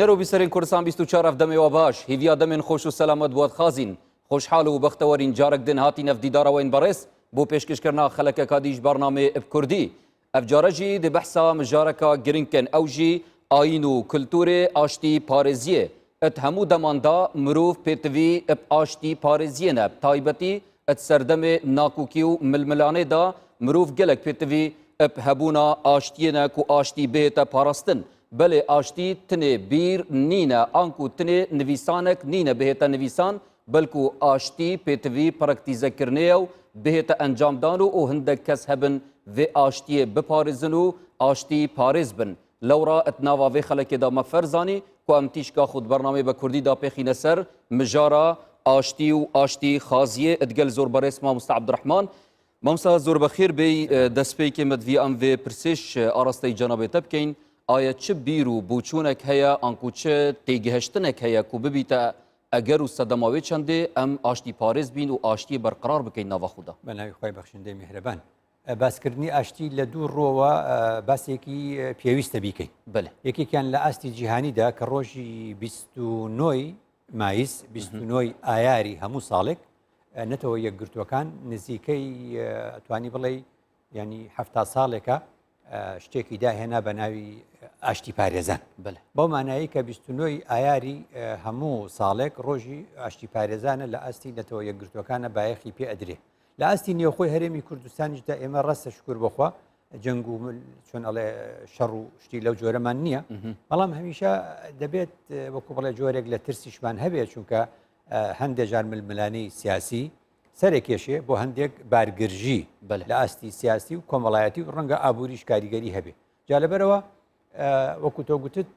بینەرۆ بیسەرین کوردستان 24 دەمەوە باش هیویا دەمێن خۆش و سەلامەت بوات خازین خۆشحاڵ و بەختەوەرین جارێک دن هاتی نەفدیدارەوەین بەڕێز بۆ پێشکەشکردنا خەلەکەکە دیش بەرنامێ کوردی ئەف جارەژی دە بەحسا مژارەکە گرنگکن ئەو ژی ئاین و کلتورێ ئاشتی پارێزیە ئەت هەموو دەماندا مرۆڤ پێتوی ئەپ ئاشتی پارێزیەنە تایبەتی ئەت سەردەمێ ناکوکی و ململانێدا مرۆڤ gelek پێتوی ئەپ هەبوونا ئاشتیەنەک و ئاشتی بێتە پاراستن بەلێ ئاشتی تنێ بیر نینە ئانکو تنێ نویسانێک نینە بهێتە نویسان بەلکو ئاشتی پێتوی پرەکتیزەکردنێ و بهێتە ئەنجامدان و هەندێک کەس هەبن vê ئاشتیە بپارێزن و ئاشتی پارێز بن لەورا ئەت ناوا vê خەلەکێدا me ferzanî ku em tîşka xwe bernamê bi Kurdî da pêxîne ser mijara ئاشتی و ئاشتی xaziyê êdgel zor berês Mamosta Ebdirehman Mamosta zor bexêr bê destpêkê me divê em vê pirsêş arasteyî cenabê te bikeyn آیا چه بیر و بوچونک هیا آنکو چه تیگهشتنک هیا کو ببیتا اگر و صدماوی چنده ام آشتی پارێز بین و آشتی برقرار بکەین ناوا خودا بەناوی خۆی بەخشندەی میهرەبان باسکردنی ئاشتی لە دوو ڕۆوە باسێکی پێویستە بیکەین بله یەکێکیان لە ئاستی جیهانیدا کە ڕۆژی 29 مایس 29 ئایاری هەموو ساڵێک نەتەوە یەکگرتوەکان نزیکەی توانی بڵێ ینی 70 ساڵێکە شتێکی داهێنا بە ناوی ئاشتی پارێزان بەو مانایی کە 29 ئایاری هەموو ساڵێک ڕۆژی ئاشتی پارێزانە لە ئاستی نەتەوە یەکگرتوەکانە بایەخی پێ ئەدرێ لە ئاستی نێوخۆی هەرێمی کوردستانیشدا ئێمە ڕەستە شکر بخوا جەنگ و چۆن ئەڵێ شەڕ و شتی لەو جۆرەمان نییە بەڵام هەمیشە دەبێت وەکو بڵێ جۆرێک لە ترسیشمان هەبێت چونکە هەندێک جار ململانەی سیاسی سەرێکێشێ بۆ هەندێک بارگرژی لە ئاستی سیاسی و کۆمەڵایەتی و ڕەنگە ئابووریش کاریگەری هەبێ جا لەبەرەوە وەکو تۆ گوتت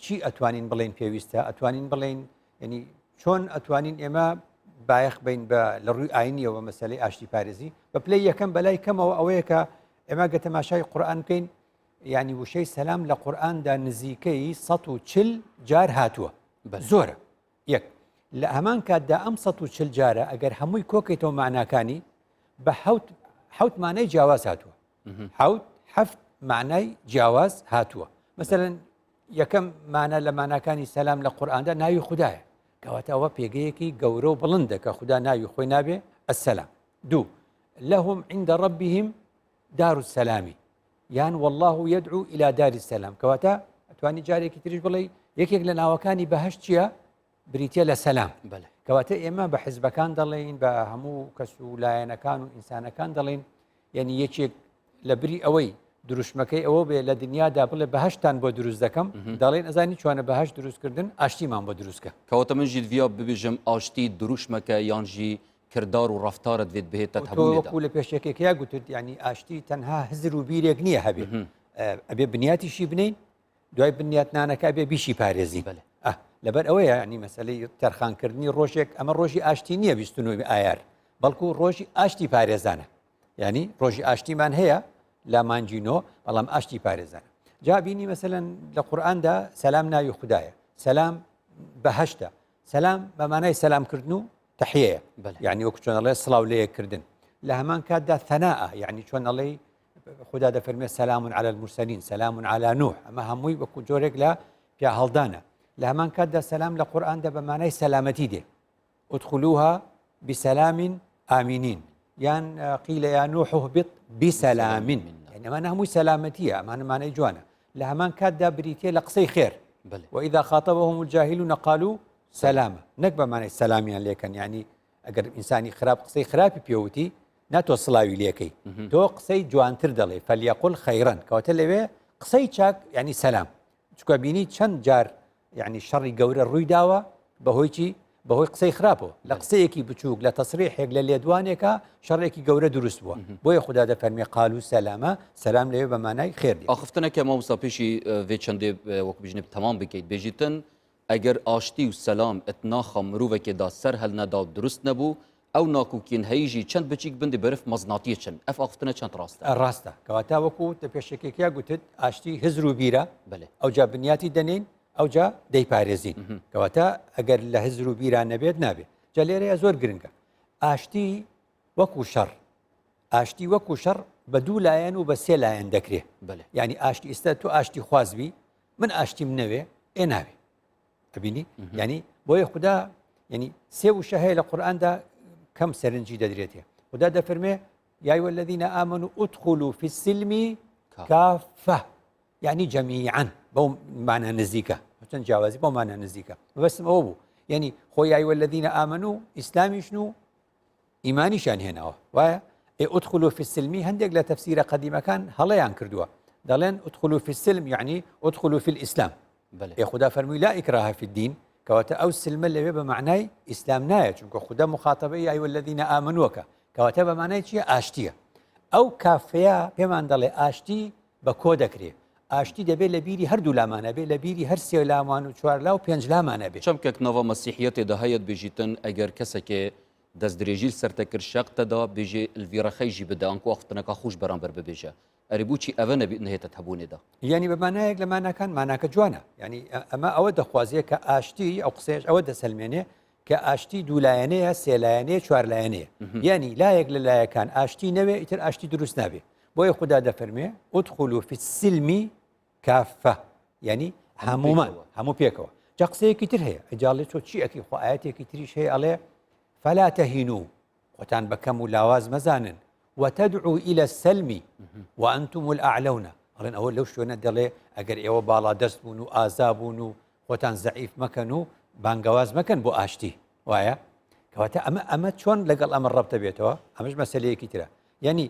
چی ئەتوانین بڵێن پێویستە ئەتوانین بڵێن ینی چۆن ئەتوانین ئێمە بایەخ بین بە لە ڕووی ئاینیەوە مەسەلەی ئاشتی پارێزی بە پلەی یەکەم بەلای کەمەوە ئەوەیە کە ئێمە گە تەماشای قورئان بکەین ینی وشەی سەلام لە قورئاندا نزیکەی 140 جار هاتووە زۆرە یەک لە هەمان کاتدا ئەم 140 جارە ئەگەر هەمووی کۆکەیتەوە معناکانی بە حەوت مانای جیاواز هاتووە حەفت معنای جیاواز هاتووە مەسەلەن یەکەم مانە لە ماناکانی سەلام لە قورئاندا ناوی خودایە کەواتە ئەوە پێگەیەکی گەورە و بڵندە کە خوددا ناوی خۆی نابێ ئەسەلام دوو لەهم عند ربهم دار السلام یان والله يدعو إلى دار السلام کەواتە ئەتوانی جارێکی تریش بڵێ یەکێک لە ناوەکانی بەهەشت چییە بریتە لە سەلام کەواتە ئێمە بە حیزبەکان دەڵێن بە هەموو کەس و لایەنەکان و ئینسانەکان دەڵێن یعنی یەکێک لە بری ئەوەی دروشمەکەی ئەوە بێ لە دنیادا بڵێ بەهشتان بۆ دروست دەکەم دەڵێن ئەزانی چوانە بەهشت دروستکردن ئاشتیمان بۆ دروستکە کەواتە من ژی دویا ببێژم ئاشتی دروشمەکە یانژی کردار و ڕفتارت وێت بهێتە هەبوو لە پێشێکێکیا گوتت ینی ئاشتی تەنها هزر و بیرێک نییە هەبێ ئەبێ بنیاتیشی بنین دوای بنیاتنانەکە بێ بیشی پارێزی لەبەر ئەوەیە ینی مەسلەی تەرخانکردنی ڕۆژێک ئەمە ڕۆژی ئاشتی نییە 29 ئایار بەڵکو ڕۆژی ئاشتی پارێزانە ینی ڕۆژی ئاشتیمان هەیە لا مانجینۆ بەڵام ئاشتی پارێزانە جا بینی مەسەلەن لە قورئاندا سەلام ناوی خوددایە سەلام بەهەشتە سەلام بەمانای سەلامکردن و تەحیەیە یعنی وەکو چۆن ئەڵێ سڵاو لەیەکردن لە هەمان کاتدا ثەناءە یعنی چۆن ئەڵێ خوددا دەفەرمێ سەلام علی المرسەلین سەلام علی نوح ئەمە هەمووی وەکو جۆرێک لە پیا هەڵدانە لە هەمان کاتدا سەلام لە قورئاندا بەمانای سەلامەتی دێ ادخلوها بسەلام ئامینین یان قیل یا نوح اهبط بسەلام يعني ئەمانە هەمووی سەلامەتیە ئەمانە مانای جوانە لە هەمان کاتدا بریتێ لە قسەی خێر وإذا خاطبهم الجاهلون قالوا سلاما نەک بەمانای سەلامیان لێکەن یعنی ئەگەر ئینسانی خراپ قسەی خراپی پێوتی ناتۆ سڵاوی لێکەی تۆ قسەی جوانتر دەڵێ فەلیەقول خەیرەن کەواتە لەوێ قسەی چاک یعنی سەلام چکە بینی چەند جار یعنی شەڕی گەورە ڕووی داوە بەهۆی چی بەهۆی قسەی خراپەوە لە قسەیەکی بچووک لە تەسریحێک لە لێدوانێکە شەڕێکی گەورە دروست بووە بۆیە خوددا دەفەرمێ قالوا سەلامە سەلام لەوێ بەمانای خێردی ئاخفتنەکە مامۆستا پێشی vê çendê وەکو بژنێ تەمام بکەیت بێژیتن ئەگەر ئاشتی و سەلام ئەت ناخە مرۆڤێکێدا سەر هەل نەدا و دروست نەبوو ئەو ناکوکین هەیژی چەند بچیک بندی بەرف مەزناتیە چەند ئەف ئاخفتنە چەند ڕاستە کەواتە وەکو لە پێشێکێکیا گوتت ئاشتی هزر و بیرە ئەو جا بنیاتی دەنین ئەو جا دەیپارێزین کەواتە ئەگەر لە هزر و بیران نەبێت نابێت جا لێرەیە زۆر گرنگە ئاشتی وەکو شەڕ ئاشتی وەکو شەڕ بە دوو لایەن و بە سێ لایەن دەکرێت یعنی ئاشتی ئێستا تۆ ئاشتی خوازبی من ئاشتیم نەوێ ئێ ناوێ ئەبینی ینی بۆیە خوددا ینی سێ وشە هەیە لە قورئاندا کەم سەرنجی دەدرێتێ خوددا دەفەرمێ یا أيها الذين آمنوا ادخلوا في السلم كافة يعني جميعا بۆ معنى نزیکە چەند جیاوازی بۆ معنى نزیکە بەسم ئەوە بوو ینی خۆی یا أيها الذين آمنوا ئیسلامیشن و ئیمانیشان هێناوە وایە ادخلوا في السلم هەندێک لە تەفسیرە قەدیمەکان هەڵەیان کردووە دەڵێن ادخلوا في السلم يعني ادخلوا في الإسلام خدا فەرمووی لا إكراه في الدين کەواتە ئەو سلمە لەوێ بە معنای ئیسلام نایە چونکە خوددا مخاطبەی یا أيها الذين آمنووەکە کەواتە بە معنای چییە ئاشتیە ئەو کافەیە پێمان دەڵێ ئاشتی بە کۆ دەکرێت ئاشتی دەبێت لە بیری هەردوو لامانە بێت لە بیری هەر سێ لامان و چوار لا و پێنج لامانە بێت چەمکێک ناوە مەسیحیەتێدا هەیەت بێژیتن ئەگەر کەسێکێ دەست درێژی سەرتە کرد شەقتەدا بێژێ الڤیرەخەیژی بدە ئەنکو وەختنەکە خوش بەرامبەر ببێژە ئەری بووچی ئەوە نەهێتە هەبوونێدا ینی بە مانایەک لە ماناکان ماناکە جوانە ینی ئەمە ئەوە دەخوازیە کە ئاشتی ئەو قسەیەش ئەوە دەسەلمێنێ کە ئاشتی دوولایەنەیە سێلایەنەیە چوارلایەنەیە ینی لایەک لە لایەکان ئاشتی نەوێ ئیتر ئاشتی دروست نابێ بۆیە خوددا دەفەرمێ ادخلوا في السلم كافة ینی هەمومان هەموو پێکەوە جا قسەیەکی تر هەیە ئەجاڵێ تۆ چی ئەکی خۆ ئاەتێکی تریش هەیە ئەڵێ فلا تهینوا خۆتان بەکەم و لاواز مەزانن وتدعوا إلى السلم وأنتم الأعلون ئەڵێن ئەوە لەو شوێنە دەڵێ ئەگەر ئێوە باڵا دەست بوون و ئازا بوون و خۆتان زەعیف مەکەن و بانگەواز مەکەن بۆ ئاشتی وایە کەواتە ئەمە چۆن لەگەڵ ئەمە ڕەبتە بێتەوە ئەمەش مەسەلەیەکی ترە ینی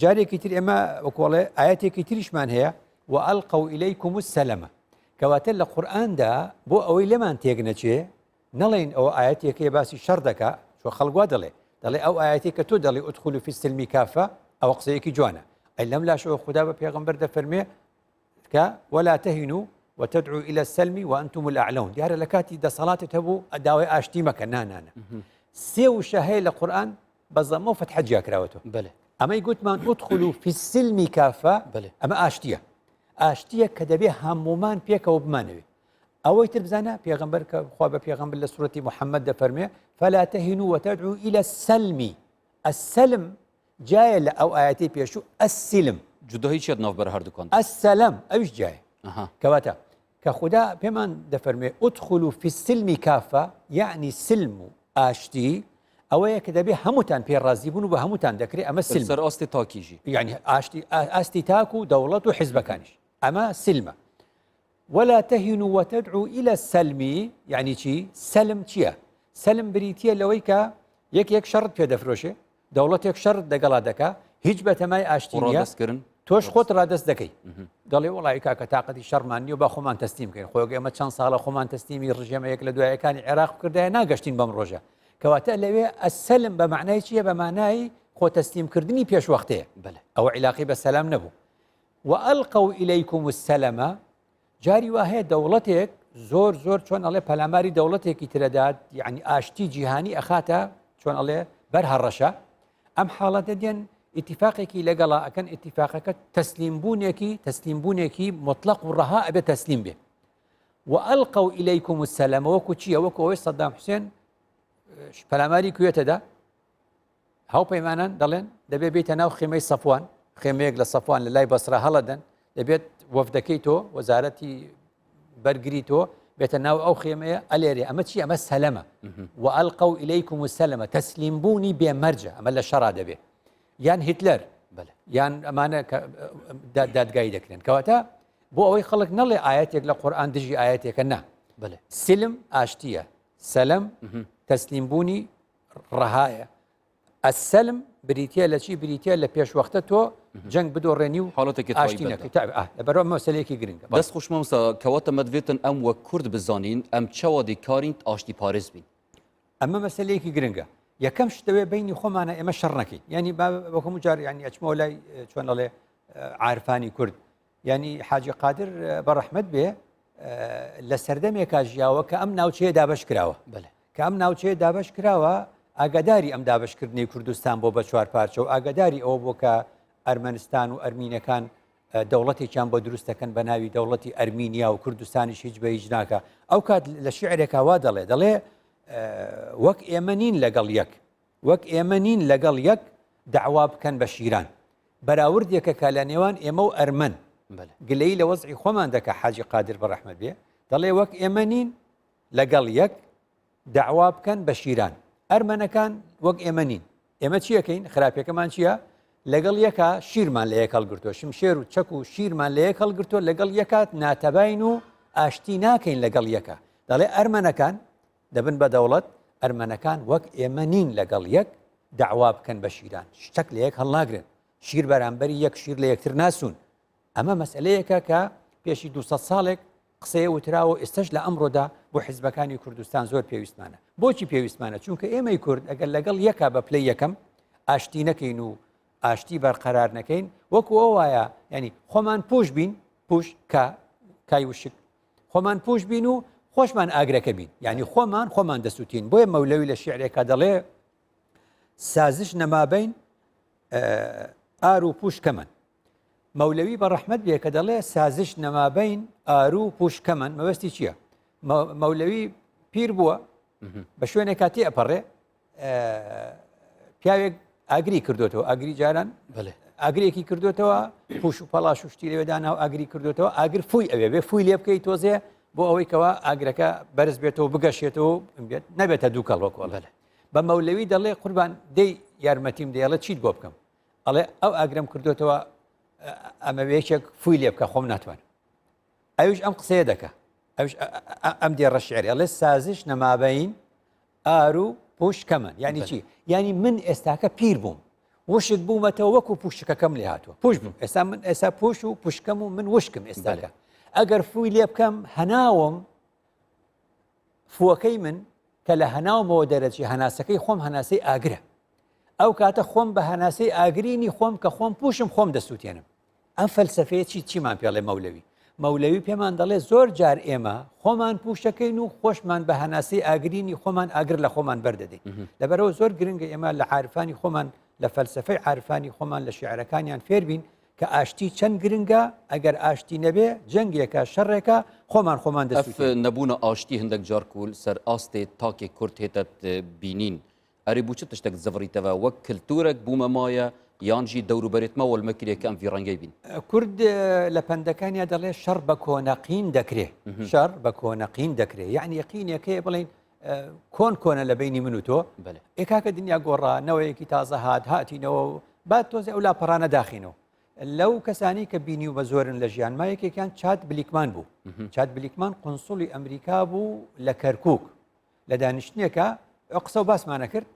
جارێکی تر ئێمە وەکوڵێ ئاەتێکی تریشمان هەیە وألقوا إليكم السلم کەواتە لە قورئاندا بۆ ئەوەی لەمان تێک نەچێ نەڵێن ئەوە ئاەتێکی باسی شەڕ دەکا چۆ خەڵگوا دەڵێ ئەو ئاەتی کە تۆ دەڵێ ادخلوا في السلم كافة ئەوە قسەیەکی جوانە ئەی لەم لاشەوە خوددا بە پێغەمبەر دەفەرمێ کە ولا تهینوا وتدعوا إلى السلم وأنتم الأعلون دیارە لە کاتی دەسەڵاتت هەبوو داوای ئاشتی مەکە نانانە سێ وشە هەیە لە قورئان بە زەمە و فەتحە جیا کراوەتەوە ئەمەی گوتمان ادخلوا في السلم كافة ئەمە ئاشتیە ئاشتیە کە دەبێ هەمومان پێکەوە بمانەوێ ئەوەی تر بزانە پێغەمبەر کە خوا بە پێغەمبەر لە سوورەتی محەممەد دەفەرمێ فلا تهینوا وتدعوا إلى السلم السلم جایە لە ئەو ئاەتی پێشوو السلم جودایی چێت ناوبەر هەردووکان السلام ئەویش جایە کەواتە کە خوددا پێمان دەفەرمێ ادخلوا في السلم كافة يعني سلم و ئاشتی ئەوەیە کە دەبێ هەمووتان پێڕازی بوون و بە هەمووتان دەکرێت ئەمە سلم سەر ئاستی تاکیژی یعنی ئاستی تاک و دەوڵەت و حیزبەکانیش ئەمە سلمە ولا تهینوا وتدعوا إلى السلم يعني چی سلم چییە سلم بریتیە لەوەی کە یەک شەڕت پێ دەفرۆشێ دەوڵەتێک شەڕت دەگەڵا دەکا هیچ بەتەمای ئاشتی نیە تۆش خۆت ڕادەست دەکەی دەڵێ وڵی کاکە تااقەتی شەڕمان نیە و با خۆمان تەستیم بکەین خۆی ئێمە چەند ساڵە خۆمان تەستیمی ڕژێمە یەک لە دوایەکانی عێراق کردایە ناگەشتین بەم ڕۆژە کەواتە لەوێ ئەسەلم بە معنای چییە بە مانایی خۆ تەستیمکردنی پێشوەختەیە ئەوە عیلاقی بە سەلام نەبوو وألقوا إليكم السلم جاری وا هەیە دەوڵەتێک زۆر چۆن ئەڵێ پەلاماری دەوڵەتێکی ترەدات یعنی ئاشتی جیهانی ئەخاتە چۆن ئەڵێ بەر هەڕەشە ئەم حاڵەتە دێن ئیتیفاقێکی لەگەڵا ئەکەن ئیتیفاقەکە تەسلیمبوونێکی مطلق و ڕەها ئەبێ تەسلیم بێ وألقوا إليكم السلم وەکو چییە وەکو ئەوەی سەدام حوسێن پەلاماری کوێتەدا هاوپەیمانان دەڵێن دەبێ بێتە ناو خێمەی سەفوان خێمەیەک لە سەفوان لە لای بەسرا هەڵەدەن دەبێت وەفدەکەی تۆ وەزارەتی بەرگری تۆ بێتە ناو ئەو خێمەیە ئەلێرێ ئەمە چی ئەمە سەلەمە وألقوا إليكم السلم تەسلیمبوونی بێمەرجە ئەمە لە شەڕا دەبێ یان هیتلەر یان ئەمانە دادگایی دەکرێن کەواتە بۆ ئەوەی خەڵک نەڵێ ئاەتێک لە قورئان دژی ئاەتێکە نا سلم ئاشتیە سەلەم تەسلیمبوونی ڕەهایە ئەسەلم بریتە لە چی بریتە لە پێشوەختە تۆ جەنگ بدۆڕێنی و حاڵەتێکی ئاشتی نەکەی لەبەرەوە مەسەلەیەکی گرنگە دەست خوشمەمسا کەواتە مەدوێتن ئەم وەک کورد بزانین ئەم چاوا دیکارین ئاشتی پارێز بین ئەمە مەسەلەیەکی گرنگە یەکەم شتەوێ بینی خۆمانە ئێمە شەڕ نەکەین ینی وەکەم جار ینی ئەچمەوە لای چۆن ئەڵێ عارفانی کورد ینی حاجی قادر بەڕەحمەت بێ لە سەردەمێکا ژیاوە کە ئەم ناوچەیە دابەش کراوە کە ئەم ناوچەیە دابەش کراوە ئاگاداری ئەم دابشکردنی کوردستان بۆ بە چوار پارچە و ئاگاداری ئەوە بۆ کە ئەرمەنستان و ئەرمینەکان دەوڵەتێکیان بۆ دروستەکەن بە ناوی دەوڵەتی ئەرمینیا و کوردستانیش هیچ بە هیچ ناکە ئەو کات لە شیعرێکا وا دەڵێ وەک ئێمە نین لەگەڵ یەک دەعوا بکەن بە شیران بەراوردێکە کە لە نێوان ئێمە و ئەرمەن گلەی لە وەزعی خۆمان دەکە حاجی قادر بەڕەحمەت بێ دەڵێ وەک ئێمە نین لەگەڵ یەک داوا بکەن بە شیران ئەرمەنەکان وەک ئێمە نین ئێمە چیەکەین خراپەکەمان چییە لەگەڵ یەکە شیرمان لە یەک هەڵگرتووە شمشێر و چەک و شیرمان لە یەک هەڵگرتووە لەگەڵ یەکات ناتەباین و ئاشتی ناکەین لەگەڵ یەکە دەڵێ ئەرمەنەکان دەبن بە دەوڵەت ئەرمەنەکان وەک ئێمە نین لەگەڵ یەک داوا بکەن بە شیران شتێک لە یەک هەڵناگرن شیر بەرامبەری یەک شیر لە یەکتر ناسوون ئەمە مەسئلەیەکە کە پێشی 200 ساڵێک قسەیە وتراوە ئێستش لە ئەمڕۆدا بۆ حیزبەکانی کوردستان زۆر پێویستمانە بۆچی پێویستمانە چونکە ئێمەی کورد ئەگەر لەگەڵ یەکە بە پلەی یەکەم ئاشتی نەکەین و ئاشتی بەرقەرار نەکەین وەکو ئەو وایە ینی خۆمان پوش بین پوش کای وشک خۆمان پوش بین و خۆشمان ئاگرەکە بین یعنی خۆمان دەسووتین بۆیە مەولەوی لە شیعرێکە دەڵێ سازش نەمابین ئار و پوشکەمن مەولەوی بە ڕەحمەت بێ کە دەڵێ سازش نەمابین ئار و پوشکەمن مەبەستی چییە مەولەوی پیر بووە بە شوێنێک کاتی ئەپەڕێ پیاوێک ئاگری کردوێتەوە ئاگری جاران ئاگرێکی کردوێتەوە پوش و پەلاش و شتی لێدانا و ئاگری کردوێتەوە ئاگر فوی ئەوێ بێ فوی لێ بکەی تۆزێ بۆ ئەوەی کەەوە ئاگرەکە بەرز بێتەوە بگەشێتەوە بێت نەبێتە دوو کەڵوەکۆڵە بە مەولەوی دەڵێ قوربان دەی یارمەتیم دەیڵە چیت بۆ بکەم ئەڵێ ئەو ئاگرم کردوێتەوە ئەمە وێچێک فوی لێ بکە خۆم ناتوان ئەوش ئەم قسەیە دەکە ئەوش ئەم دێڕە شعری ئەڵێ سازش نەمابین ئار و پوشکەمن یعنی چی یعنی من ئێستاکە پیر بووم وشک بوومەتەوە وەکو پوشکەکەم لێ هاتووە پوش بووم ئێستا من ئێستا پوش و پوشکەم و من وشکم ئێستاکە ئەگەر فوی لێ بکەم هەناوم فوەکەی من کە لە هەناومەوە دەرەچی هەناسەکەی خۆم هەناسەی ئاگرە ئەو کاتە خۆم بە هەناسەی ئاگرینی خۆم کە خۆم پوشم خۆم دەسووتێنم ئەم فەلسەفەیە چیمان پێڵێ مەولەوی پێمان دەڵێ زۆر جار ئێمە خۆمان پوشەکەین و خۆشمان بە هەناسەی ئاگرینی خۆمان ئاگر لە خۆمان بەردەدەین لەبەرەوە زۆر گرنگە ئێمە لە عارفانی خۆمان لە فەلسەفەی عارفانی خۆمان لە شیعرەکانیان فێربین کە ئاشتی چەند گرنگە ئەگەر ئاشتی نەبێ جەنگێکە شەڕێکە خۆمان دەست نەبوونە ئاشتی هەندێک جارکول سەر ئاستێ تاکێک کورت هێتت بینین ئەری بوو چ تشتێک زەڤڕیتەوە وەک کلتورێک بوومە مایە یانجی دەوروبەرێتمە وەلمەکرێکە ئەم ڤیڕەنگەی بین کورد لە پەندەکانیا دەڵێ شەڕ بە کۆنەقین دەکرێ شەڕ بە کۆنەقین دەکرێ یعنی یەقینێکەیە بڵین کۆنە لە بینی من و تۆ ئێکاکە دنیا گۆڕانەوەیەکی تازە هاتینەوە بعد تۆزێ ئەو لاپەڕانە داخینەوە لەو کەسانی کە بینی و بە زۆرن لە ژیان مایەکێکیان چات بلیکمان بوو چات بلیکمان قونسوڵی ئەمریکا بوو لە کەرکووک لە دانیشتنێکە قسە و باسمانە کرد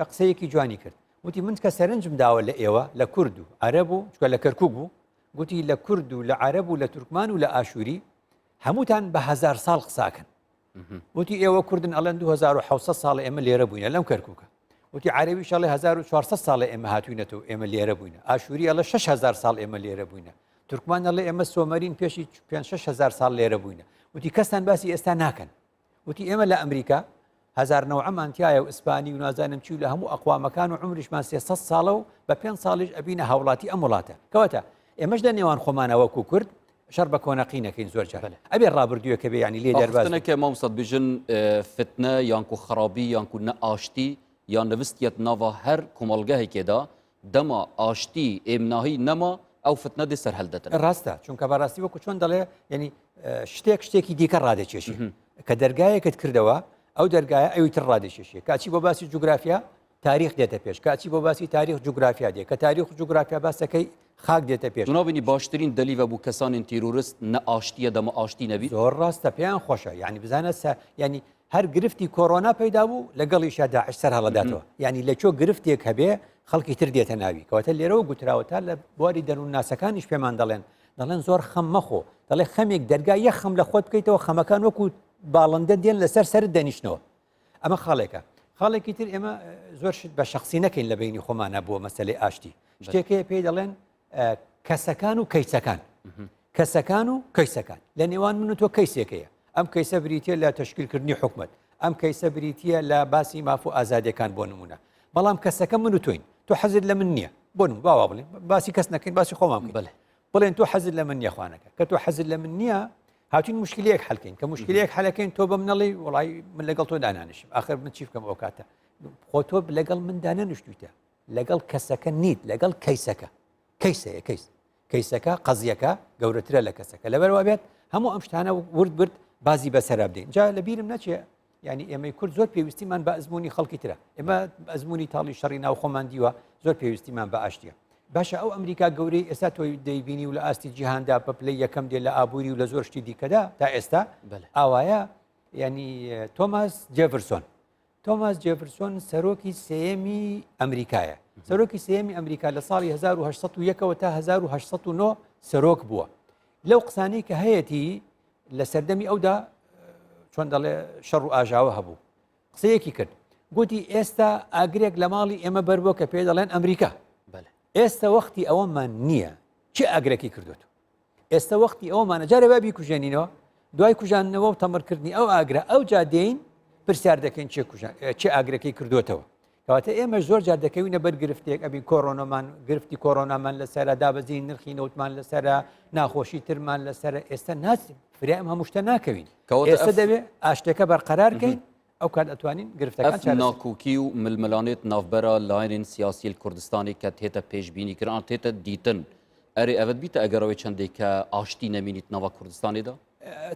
قسەیەکی جوانی کرد وتی من کە سەرنجم داوە لە ئێوە لە کورد و عەرەب و چکە لە کەرکووک بوو گوتی لە کورد و لە عەرەب و لە تورکمان و لە ئاشووری هەمووتان بە 1000 ساڵ قساکەن وتی ئێوە کوردن ئەڵەن 2700 ساڵ ئێمە لێرە بووینە لەم کەرکووکە وتی عەرەبیش ئەڵێ 1400 ساڵ ئێمە هاتووینەتەوە ئێمە لێرە بووینە ئاشووری ئەڵێ 6000 ساڵ ئێمە لێرە بووینە تورکمان ئەڵێ ئێمە سۆمەرین پێشی 5-6000 ساڵ لێرە بووینە وتی کەسان باسی ئێستا ناکەن وتی ئێمە لە ئەمریکا 1000 نەوعەمان تایە و ئیسپانی و نازانم چی و لە هەموو ئەقوامەکان و عمریشمان 300 ساڵە و بە 5 ساڵیش ئەبینە هاوڵاتی ئەم وڵاتە کەواتە ئێمەش لە نێوان خۆمانەوە کوورد شەڕ بە کۆنەقینەکەین زۆر جار ئەبێ ڕابردوویەکە بێ ینی لێ دەربازنەکە مامۆستا بژن فتنە یانکو خراپی یانکو نەئاشتی یان نوستیت ناوا هەر کۆمەڵگەهێکێدا دەما ئاشتی ئێمناهی نەما ئەو فتنە دێ سەر هەلدەتن ڕاستە چونکە بەڕاستی وەکو چۆن دەڵێ ینی شتێکی دیکە ڕادێکێشی کە دەرگایەکت کردەوە ئەو دەرگایە ئەویتر ڕادێکێشی کاچی بۆ باسی جوگرافیا تاریخ دێتە پێش کاچی بۆ باسی تاریخ جوگرافیا دێ کە تاریخ و جوگرافیا باسەکەی خاک دێتە پێش جنابینی باشترین دەلیڤە بوو کەسانین تیرۆریست نەئاشتیە دەما ئاشتی نەبی زۆر ڕاستە پێیان خۆشە یعنی بزانە ینی هەر گرفتی کۆڕۆنا پەیدا بوو لەگەڵیشا داعش سەر هەڵەداتەوە یعنی لە چۆ گرفتێک هەبێ خەڵکی تر دێتە ناوی کەواتە لێرەوە گوتراوە تا لە بواری دەروون ناسەکانیش پێمان دەڵێن زۆر خەم مەخۆ دەڵێ خەمێک دەرگا یە خەم لە خۆت بکەیتەوە خەمەکان وەکو باڵندە دێن لەسەر سەرت دەنیشتنەوە ئەمە خاڵێکە خاڵێکی تر ئێمە زۆر شت بە شخصی نەکەین لە بینی خۆمانە بۆ مەسەلەی ئاشتی شتێکەیە پێی دەڵێن کەسەکان و کەیسەکان کەسەکان و کەیسەکان لە نێوان من و تۆ کەیسێکەیە ئەم کەیسە بریتە لە تەشکیلکردنی حکومەت ئەم کەیسە بریتە لە باسی ماف و ئازادیەکان بۆ نمونە بەڵام کەسەکە من و تۆین تۆ حەزت لە من نییە بۆ باوا بڵێن باسی کەس نەکەین باسی خۆمان بڵێن تۆ حەزت لە من نییە خوانەکە کە تۆ حەزت لە من نییە هاتوین مشکلەیەک حەلکەین کە مشکلەیەک حەلەکەین تۆ بە منەڵی وڵی من لەگەڵ تۆ دانانشم آخر من چی بکەم ئەو کاتە خۆ تۆ لەگەڵ من دانەنیشتویتە لەگەڵ کەسەکە نیت لەگەڵ کەیسەکە کەیسەیە کەیسەکە قەزیەکە گەورەترە لە کەسەکە لەبەرەوە بێت هەموو ئەم شتانە ورد برد بازی بەسەرا بدەین جا لە بیرم نەچێ ینی ئێمەی کورد زۆر پێویستیمان بە ئەزمموی خەڵکی ترە ئێمە ئەزمموی تاڵی شەڕی ناو خۆمان دیوە زۆر پێویستیمان بە ئاشتیە باشە ئەو ئەمریکا گەورەی ئێستا تۆی دەیبینی و لە ئاستی جیهاندا بە پلەی یەکەم دێ لە ئابووری و لە زۆر شتی دیکەدا تا ئێستا ئاوایە ینی تۆماس جێفرسۆن سەرۆکی سێمی ئەمریکایە سەرۆکی سێمی ئەمریکا لە ساڵی 1970 تا 1970 سەرۆک بووە لەو قسانەی کە هەیەی لە سەردەمی ئەودا چۆن دەڵێ شەڕ و ئاژاوە هەبوو قسەیەکی کرد گوتی ئێستا ئاگرێک لە ماڵی ئێمە بەربووە کە پێ دەڵێن ئەمریکا ئێستا وەختی ئەوەمان نییە چه ئاگرێکی کردوێت ئێستا وەختی ئەومانە جارە بابی کوژێنینەوە دوای کوژانەوە و تەمڕکردنی ئەو ئاگرە ئەو جا دێین پرسیار دەکەین چه ئاگرەکەی کردوێتەوە کەواتە ئێمە زۆر جار دەکەوینە بەر گرفتێک ئەبی کۆڕۆنەمان گرفتی کۆڕۆنامان لەسەرە دابەزین نرخی نەوتمان لەسرە ناخۆشی ترمان لەسرە ئێستا ناچین فریم هەموو شتە ناکەوین ئێستا دەبێت ئاشتەکە بەرقەرارکەین ئەو کات ئەتوانین گرفتەکان ناکوکی و ململانێت ناوبەرە لاینین سیاسی کوردستانی کە تێتە پێشبینی کردن تێتە دیتن ئەرێ ئەوەت بیتە ئەگەرەوەی چەندێک کە ئاشتی نەمینیت ناوە کوردستانیدا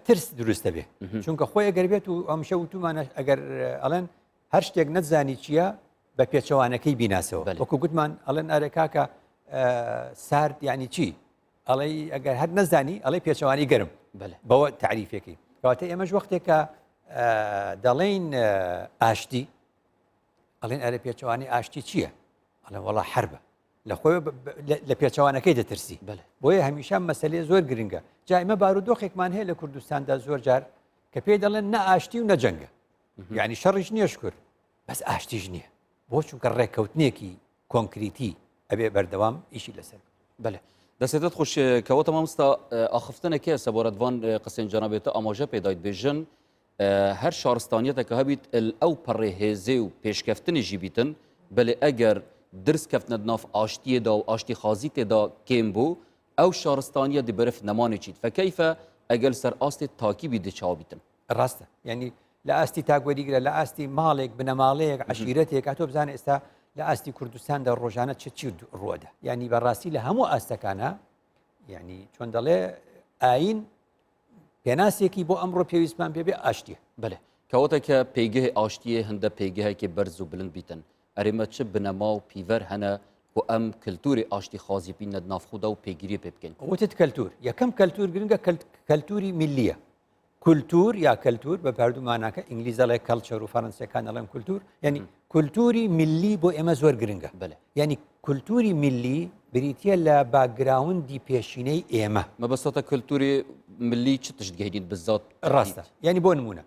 ترس دروستە بێ چونکە خۆی ئەگەر بێت و ئەمشە وتومانە ئەگەر ئەڵەن هەر شتێک نەتزانی چییە بە پێچەوانەکەی بیناسەوە وەکو گوتمان ئەڵەن ئەرێ کاکە سارد یعنی چی ئەڵێ ئەگەر هەر نەزانی ئەڵێ پێچەوانی گەرم بەوە تعریفێکی کەواتە ئێمەش وەختێکە دەڵێن ئاشتی ئەڵێن ئەرێ پێچەوانی ئاشتی چییە ئەڵێ وەڵا حربە لە خۆی لە پێچەوانەکەی دەترسی بۆیە هەمیشە مەسلەیە زۆر گرنگە جا ئێمە بارودۆخێکمان هەیە لە کوردستاندا زۆر جار کە پێی دەڵێن نە ئاشتی و نەجەنگە یعنی شەڕیش نییە شکر بەس ئاشتیش نییە بۆ چونکە ڕێککەوتنێکی کۆنکریتی ئەبێ بەردەوام ئیشی لەسەر بەێ دەسێتت خوش کەوتە مامستا ئاخفتنێکی هەسە بۆ ڕەتوان قسەن جەنابێتە ئاماژە پێدایت بێژن هەر شارستانیەتێکە هەبیت ئەو پەڕێهێزێ و پێشکەفتنیژی بیتن بەێ ئەگەر درس کەفتنە ناف ئاشتیەدا و ئاشتی خازی تێدا کێم بوو ئەو شارستانیە دیبرف نەمانێکیت فەکەیفە ئەگەل سەر ئاستی تاکیبی دچاوبیتن ڕاستە یعنی لە ئاستی تاگوەریگرە لە ئاستی ماڵێک بنەماڵەیەک عشیرەتێک هاتۆ بزانە ئێستا لە ئاستی کوردستاندا ڕۆژانە چی ڕۆدا ینی بەڕاستی لە هەموو ئاستەکانە ینی چۆن دەڵێ ئاین پێناسێکی بۆ ئەمڕۆ پێویستمان پێبێ ئاشتیە بەێ کەوتێکە پێیگەهی ئاشتیە هەندە پێیگەهێکی بەرز و بلند بیتن ئەرێمە چ بنەما و پیڤەر هەنە و ئەم کللتوری ئاشتی خازی بینە نافخودا و پێگیری پێ بکەین وتت کەلتور یەکەم کەلتور گرنگە کەلتوری میلیە کولتور یا کەلتور بە پەردوماناکە ئینگلیزەڵێ کەلچەر و فەڕەنسیەکان دەڵێن کولتور ینی کولتوری میلی بۆ ئێمە زۆر گرنگە ینی کولتوری میلی بریتە لە باگراوندی پێشینەی ئێمە مەبەستە کولتوری ملی چ تشتگەیدین بزات ڕاستە ینی بۆ نمونە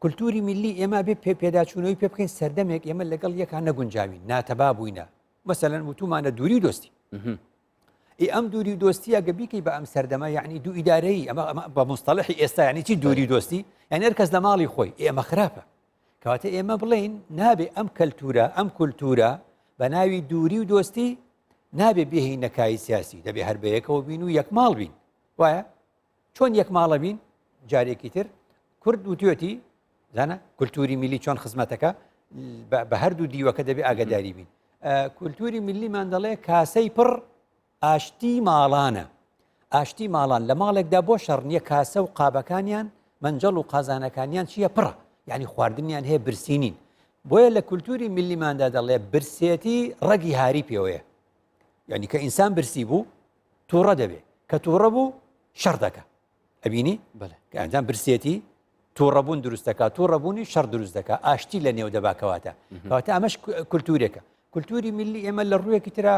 کولتوری میلی ئێمە بێ پێداچوونەوەی پێ بکەین سەردەمێک ئێمە لەگەڵ یەکان نەگونجاوین ناتەبا بووینە مەسەلەن وتومانە دووری دۆستی ئەم دووری دۆستیە گە بیکەی بە ئەم سەردەمە یعنی دوو ئیدارەی ئەمە بە مستەڵحی ئێستا یعنی چی دووری دۆستی یعنی هەر کەس لە ماڵی خۆی ئێمە خراپە کەواتە ئێمە بڵێن نابێ ئەم کەلتورە ئەم کولتورە بە ناوی دووری و دۆستی نابێ بێهی نەکایی سیاسی دەبێ هەر بەیەکەوە بین و یەک ماڵ بین وایە چۆن یەک ماڵە بین جارێکی تر کورد وتوێتی زانە کولتوری میلی چۆن خزمەتەکە بە هەردوو دیوەکە دەبێ ئاگاداری بین کولتوری میلیمان دەڵێ کاسەی پڕ ئاشتی ماڵانە ئاشتی ماڵان لە ماڵێکدا بۆ شەڕ نییە کاسە و قابەکانیان منجەڵ و قازانەکانیان چییە پڕە یعنی خواردنیان هەیە برسینین بۆیە لە کولتوری میلیماندا دەڵێ برسێتی ڕەگی هاری پێوەیە یعنی کە ئینسان برسی بوو تووڕە دەبێت کە تووڕە بوو شەڕ دەکە ئەبینی کە ئەنجام برسێتی تووڕەبوون دروستەکە تووڕەبوونی شەڕ دروست دەکە ئاشتی لە نێو دەباکەواتە کەواتە ئەمەش کولتورێکە کولتوری میلی ئێمە لە ڕوویەکی ترە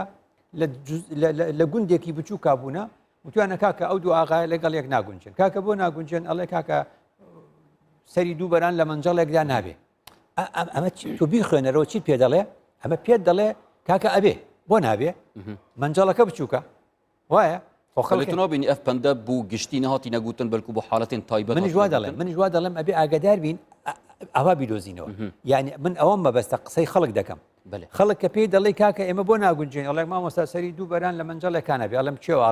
لە گوندێکی بچوو کابوونە وتوانە کاکە ئەو دوو ئاغای لەگەڵ یەک ناگونجن کاکە بۆ ناگونجن ئەڵێ کاکە سەری دوو بەران لە منجەڵێکدا نابێ ئەمە تۆ بیخوێنەرەوە چیت پێ دەڵێ ئەمە پێت دەڵێ کاکە ئەبێ بۆ نابێ منجەڵەکە بچووکە وایە خەڵێتنەوەبینی ئەف پەندە بوو گشتی نەهاتی نەگوتن بەلکو بۆ حاڵەتین تایبەت منیش وا دەڵێم ئەبێ ئاگادار بین ئەوا بیدۆزینەوە یعنی من ئەوەم مەبەستە قسەی خەڵک دەکەم خەڵک کە پێی دەڵێ کاکە ئێمە بۆ ناگونجین ئەڵێ مامۆستا سەری دوو بەران لە منجەڵێکانە بێ ئەڵێم چێوە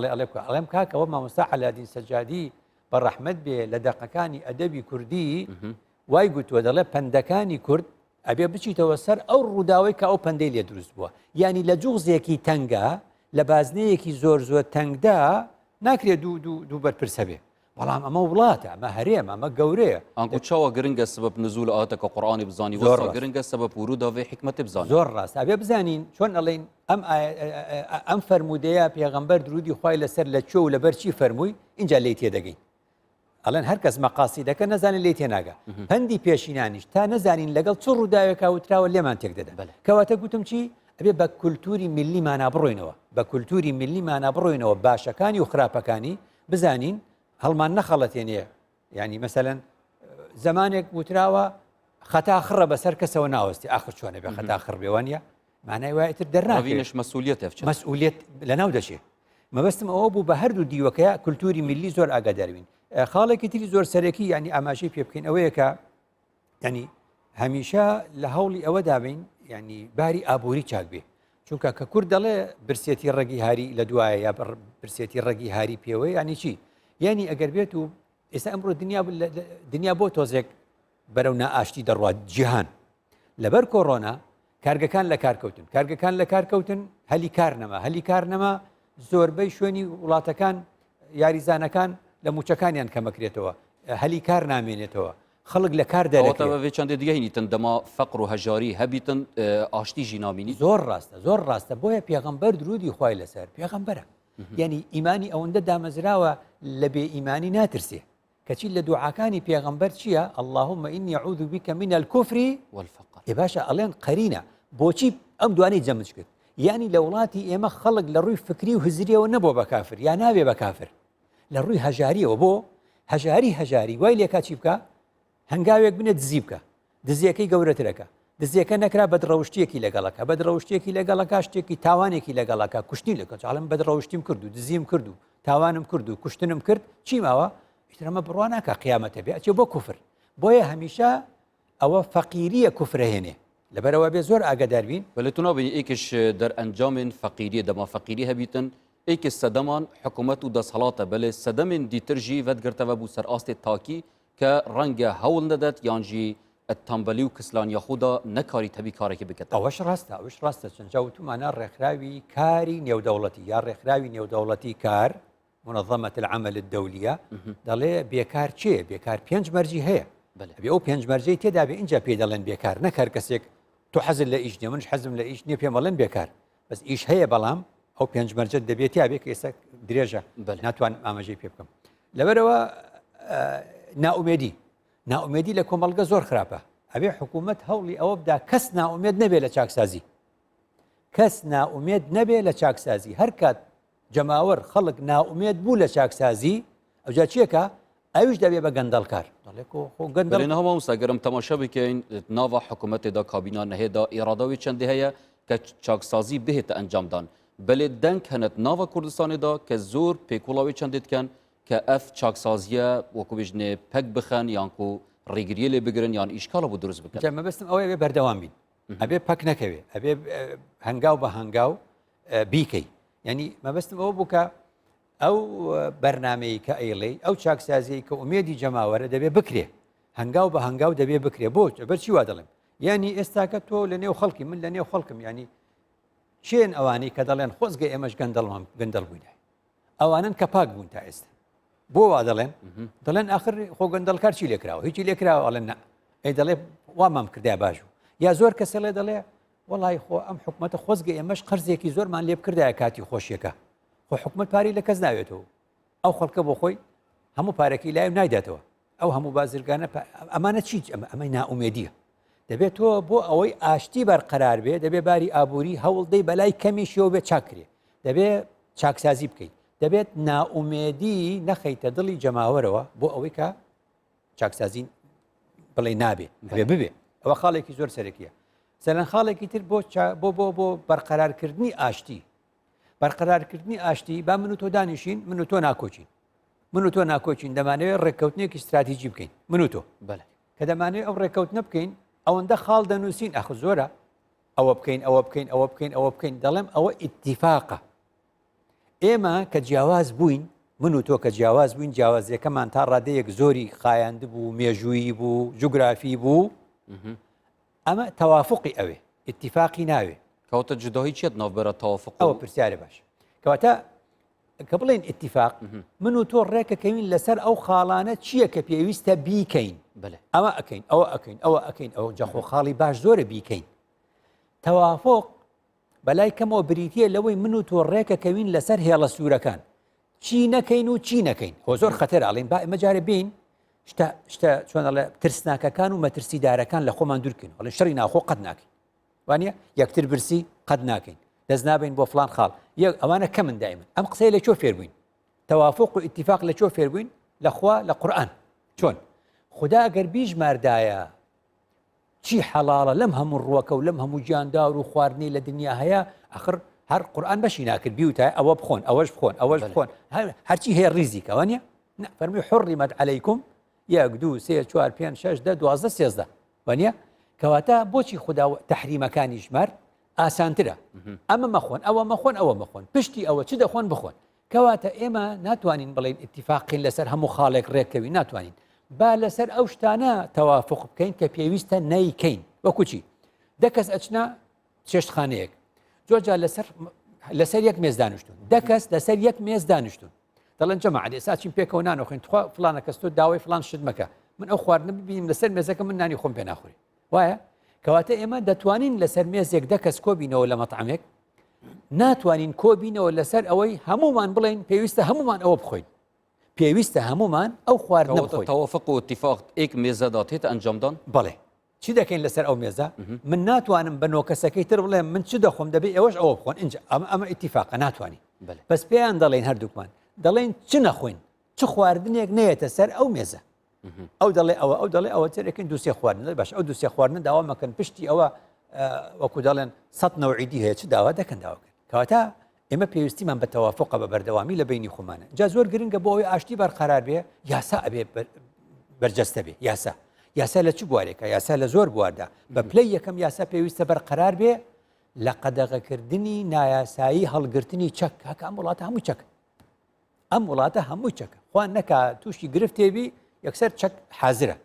ئەڵێم کاکەوە مامۆستا عەلادین سەجادی بە ڕەحمەت بێ لە دەقەکانی ئەدەبی کوردی وای گوتووە دەڵێ پەندەکانی کورد ئەبێ بچیتەوە سەر ئەو ڕووداوی کە ئەو پەندەی لێ دروست بووە یعنی لە جوغزێکی تەنگە لە بازنەیەکی زۆر تەنگدا ناکرێت دوو بەرپرسە بێ بەڵام ئەمە وڵاتە ئەمە هەرێمە ئەمە گەورەیە ئەنگو چاوە گرنگە سبب نزول ئاتەکە قورآانی بزانی زۆر وەستا ڕاست. گرنگە سبب ورودا وێ حکمەتی بزانی زۆر ڕاست ئەبێ بزانین چۆن ئەڵێن ئەم فەرمودەیە پێغەمبەر درودی خوای لەسەر لە چۆ و لەبەر چی فەرمووی اینجا لێی تێدەگەین ئەڵێن هەر کەس مەقاسیدەکە نەزانین لێی تێناگە پەندی پێشینانیش تا نەزانین لەگەڵ چ ڕووداوێکا وتراوە لێمان تێک دەدەن کەواتە گوتم چی ئەبێ بە کولتوری میلیمانە بڕۆینەوە بە کولتوری میلیمانە بڕۆینەوە باشەکانی و خراپەکانی بزانین هەڵمان نەخەڵەتێنێ ینی مەسەلەن زمانێک وتراوە خەتا خڕە بەسەر کەسەوە ناوەستی ئاخر چۆنە بێ خەتا خڕ بێوانە مانای وایەتر دەرناوێت ڕەوینش مەسئولیەتە بچێت مەسئولیت لەناو دەچێت مەبەستم ئەوە بوو بە هەردوو دیوەکەیە کولتوری میلی زۆر ئاگاداروین خاڵێکی تری زۆر سەرەکی ینی ئاماژەی پێ بکەین ئەوەیە کە ینی هەمیشە لە هەوڵی ئەوە دابین ینی باری ئابووری چاک بێ چونکە کە کورد دەڵێ برسێتی ڕێگی هاری لە دوایە یا برسێتی ڕێگی هاری پێوەی ینی چی یعنی ئەگەر بێت و ئێستا ئەمڕۆ دنیا بۆ تۆزێک بەرەو نائاشتی دەڕوات جیهان لەبەر کۆڕۆنا کارگەکان لە کارکەوتن کارگەکان لە کارکەوتن هەلی کار نەما زۆربەی شوێنی وڵاتەکان یاریزانەکان لە موچەکانیان کەمەکرێتەوە هەلی کار نامێنێتەوە خەڵک لە کار دەرەوە چەندێ دیگەینیتن دەما فەقر و هەژاری هەبیتن ئاشتیژی نامینی زۆر ڕاستە بۆیە پێغەمبەر درودی خوای لەسەر پێغەمبەرە یعنی ئیمانی ئەوەندە دامەزراوە لە بێ ئیمانی ناترسێ کەچی لە دوعاکانی پێغەمبەر چییە اللهم إني أعوذ بك من الكفر والفقر باشە ئەڵێن قەرینە بۆچی ئەم دوانەی جەمج کرد یعنی لە وڵاتی ئێمە خەڵک لە ڕووی فکری و هزریەوە نەبووە بە کافر یا نابێ بە کافر لە ڕووی هەژاریەوە بۆ هەژاری وای لێکا چی بکە هەنگاوێک بنێت دزی بکە دزیەکەی گەورەترەکە دزیەکە نەکرا بەدڕەوشتیەکی لەگەڵەکە بەدڕەوشتێکی لەگەڵەکە شتێکی تاوانێکی لەگەڵەکە کوشتنی لەکە چاڵم بەدڕەوشتیم کرد و دزیم کرد و تاوانم کرد و کوشتنم کرد چی ماوە ئیترەمە بڕوا ناکە قیامەتە بێ ئەچێ بۆ کوفر بۆیە هەمیشە ئەوە فەقیریە کوفرەهێنێ لەبەرەوە بێ زۆر ئاگاداربین بەلێ تو نابینی ئێکش دەرئەنجامên فەقیریە دەما فەقیری هەبیتن ئێکش سەدەمان حکوومەت و دەسەڵاتە بەلێ سەدەمên دیتر jî vediگirteve bû ser astê takî ke renge hewl nedet yan jî تەمبەلی و کسلانیا خۆدا نەکاری تەبی کارێکی بکەێت ئەوەش ڕاستە چەنجا وتمانە ڕێکخراوی کاری نێودەوڵەتی یا ڕێکخراوی نێودەوڵەتی کار منظمة العمل الدولية دەڵێ بێکار چێ بێکار 5 مەرجی هەیە بێ ئەو 5 مەرجەی تێدا بێ اینجا پێ دەڵێن بێکار نەکار کەسێک تو حەزت لە ئیش نیە منش حەزم لە ئیش نییە پێمەڵێن بێکار بەس ئیش هەیە بەڵام ئەو 5 مەرجەت دەبێت یا بێ کە ئێستا درێژە ناتوانم ئاماژەی پێ بکەم لەبەرەوە ناومێدی لە کۆمەڵگە زۆر خراپە ئەبێ حکوومەت هەوڵی ئەوە بدا کەس ناومێد نەبێ لە چاکسازی کەس ناومێد نەبێ لە چاکسازی هەر کات جەماوەر خەڵک ناومێد بوو لە چاکسازی ئەوجا چیەکە ئەویش دەبێ بە گەندەڵکار هەما وسەگەرم تەماشا بکەین ناوا حکوومەتێدا کابینا نەهێدا ئێراداوی چەندی هەیە کە چاکسازی بهێتە ئەنجامدان بەلێ دەنگ هەنێت ناوا کوردستانێدا کە زۆر پێکوڵاوی چەندێت کەن کە ئەف چاکسازیە وەکو بژنێ پەک بخەن یانکو ڕێگریە لێ بگرن یان ئیشکالە بۆ دروست بکەن مەبەستم ئەوەیە بێ بەردەوام بین ئەبێ پەک نەکەوێ ئەبێ هەنگاو بە هەنگاو بیکەی یعنی مەبەستم ئەوە بووکە ئەو بەرنمەیە کە ئەیڵێ ئەو چاکسازیی کە ئومێدی جەماوەرە دەبێ بکرێ هەنگاو بە هەنگاو دەبێ بکرێ بۆ بەرچی وا دەڵێم ینی ئێستاکە تۆ لە نێو خەڵکی من لە نێو خەڵکم ینی چێن ئەوانەی کە دەڵێن خۆزگە ئێمەش گەندەڵ بووینای ئەوانن کە پاک بوون تا ئێستا بۆ وا دەڵێن آخر خۆ گەندەڵکار چی لێکراوە هیچی لێکراوە ئەڵێن نا ئەی دەڵێ وامام کردای باش بوو یا زۆر کەسە لێ دەڵێ وڵی خۆ ئەم حکومەتە خۆزگە ئێمەش قەرزێکی زۆرمان لێ بکردایە کاتی خۆشیەکە خۆ حکومەت پاری لە کەس ناوێتەوە ئەو خەڵکە بۆ خۆی هەموو پارێکی لایم نایداتەوە ئەو هەموو بازرگانە ئەمانە چی ئەمەی ناومێدیە دەبێت تۆ بۆ ئەوەی ئاشتی بەرقەرار بێ دەبێت باری ئابووری هەوڵدەی بەلای کەمیشیەوە بێت چاکرێ دەبێت چاکسازی بکەیت دەبێت ناومێدی نەخەیتە دڵی جەماوەرەوە بۆ ئەوەی کە چاکسازی بڵێ نابێ ببێ ئەوە خاڵێکی زۆر سەرەکیە سەرەن خاڵێکی تر بۆ بەرقەرارکردنی ئاشتی با من و تۆ دانیشین من و تۆ ناکۆچین دەمانەوێت ڕێککەوتنێکی استراتیژی بکەین من و تۆ کە دەمانوێت ئەو ڕێککەوتنە بکەین ئەوەندە خاڵ دەنووسین ئەخ زۆرە ئەوە بکەین دەڵێم ئەوە ئیتیفاقە ئێمە کە جیاواز بووین من و تۆ کە جیاواز بووین جیاوازیەکەمان تا ڕادەیەک زۆری خایاند بوو مێژووی بوو جوگرافی بوو ئەمە تەوافقی ئەوێ ئیتیفاقی ناوێ کەوتە جوداهی چێت ناوبەرە تەوافق ئەوە پرسیارە باش کەواتە کە بڵێن ئیتیفاق من و تۆ ڕێکەکەوین لەسەر ئەو خاڵانە چییە کە پێویستە بیکەین ئەمە ئەەکەین ئەوە ئەەکەین ئەوە ئەەکەین ئەو جەخۆ خاڵی باش زۆرە بیکەین تەوافۆق بەلای کەمەوە بریتە لەوەی من و تۆ ڕێکەکەوین لەسەر هێڵە سوورەکان چی نەکەین و چی نەکەین ئەو زۆر خەتەر ئاڵین با ئێمە جارە بین شتە چۆنەڵێ ترسناکەکان و مەترسیدارەکان لە خۆمان دوورکەین وڵێ شەڕی ناخۆ قەت ناکەین وانە یەکتر برسی قەت ناکەین دەست نابین بۆ فلان خاڵ ئەوانە کە من دایمن ئەم قسەی لە چۆ فێربووین تەوافۆق و ئیتیفاق لە چۆ فێربووین لەخوا لە قورئان چۆن خدا ئەگەر بیژماردایە چی حەڵاڵە لەم هەموو ڕووەکە و لەم هەموو گیاندار و خواردنی لە دنیا هەیە ئەخر هەر قورئان بەشی ناکرد بیوتای ئەوە بخۆن ئەوەش بخۆن ئەوەش بخۆن هەرچی هەیە ڕیزیکە وانە فەرمی حڕیمەت عەلەیکم 1 2 3 4 5 6 10 12 13 وانە کەواتە بۆچی خدا تەحریمەکانی ژمار ئاسانترە ئەمە مەخۆن ئەوە مەخۆن ئەوە مەخۆن پشتی ئەوە چ دەخۆن بخۆن کەواتە ئێمە ناتوانین بڵێن ئیتیفاقین لەسەر هەموو خاڵێک ڕێکەوی ناتوانین با لەسەر ئەو شتانە تەوافق بکەین کە پێویستە نەیکەین وەکو چی دەکەس ئەچنە چێشتخانەیەک جۆجا لەسەر یەک مێز دانیشتون دەکەس لەسەر یەک مێز دانیشتون دەڵێن جەماعەت ئێستا چین پێکەوە نانۆخین تخوا فلانە کەس تۆ داوای فلان شت مەکە من ئەو خواردنە ببینیم لەسەر مێزەکە من نانی خۆم پێ ناخوری وایە کەواتە ئێمە دەتوانین لەسەر مێزێک دەکەس کۆبینەوە لە مەطعمێک ناتوانین کۆبینەوە لەسەر ئەوەی هەمومان بڵێن پێویستە هەمومان ئەوە بخۆین پێویستە هەمومان ئەو خواردنە بخۆین تەوافق و اتفاق ئێک مێزەدا تێتە ئەنجامدان بەڵێ چی دەکەین لەسەر ئەو مێزە من ناتوانم بە نۆکەسەکەی تر بڵێم من چ دەخۆم دەبێت ئێوەش ئەوە بخۆن اینجا ئەمە ئیتیفاقە ناتوانین بەس پێیان دەڵێن هەردووکمان دەڵێن چ نەخۆین چ خواردنێک نەیەتە سەر ئەو مێزە ئەو دەڵێ ئەوە ئەو دەڵێ ئەوە ترێکن دووسێ خواردن باش ئەو دووسێ خواردن داوا مەکەن پشتی ئەوە وەکو دەڵێن 100 نەوعیدی هەیە چ داوا دەکەن داواکەن کەواتە ئێمە پێویستیمان بە تەوافقە بە بەردەوامی لە بینی خۆمانە جا زۆر گرنگە بۆ ئەوەی ئاشتی بەرقەرار بێ یاسا ئەبێ بەرجەستە بێ یاسا لە چ بوارێکە یاسا لە زۆر بواردا بە پلەی یەکەم یاسا پێویستە بەرقەرار بێ لە قەدەغەکردنی نایاسایی هەڵگرتنی چەک هەکە ئەم وڵاتە هەموو چەکە ئەم وڵاتە هەموو چەکە خوان نەکا تووشی گرفتێبی یەکسەر چەک حازرە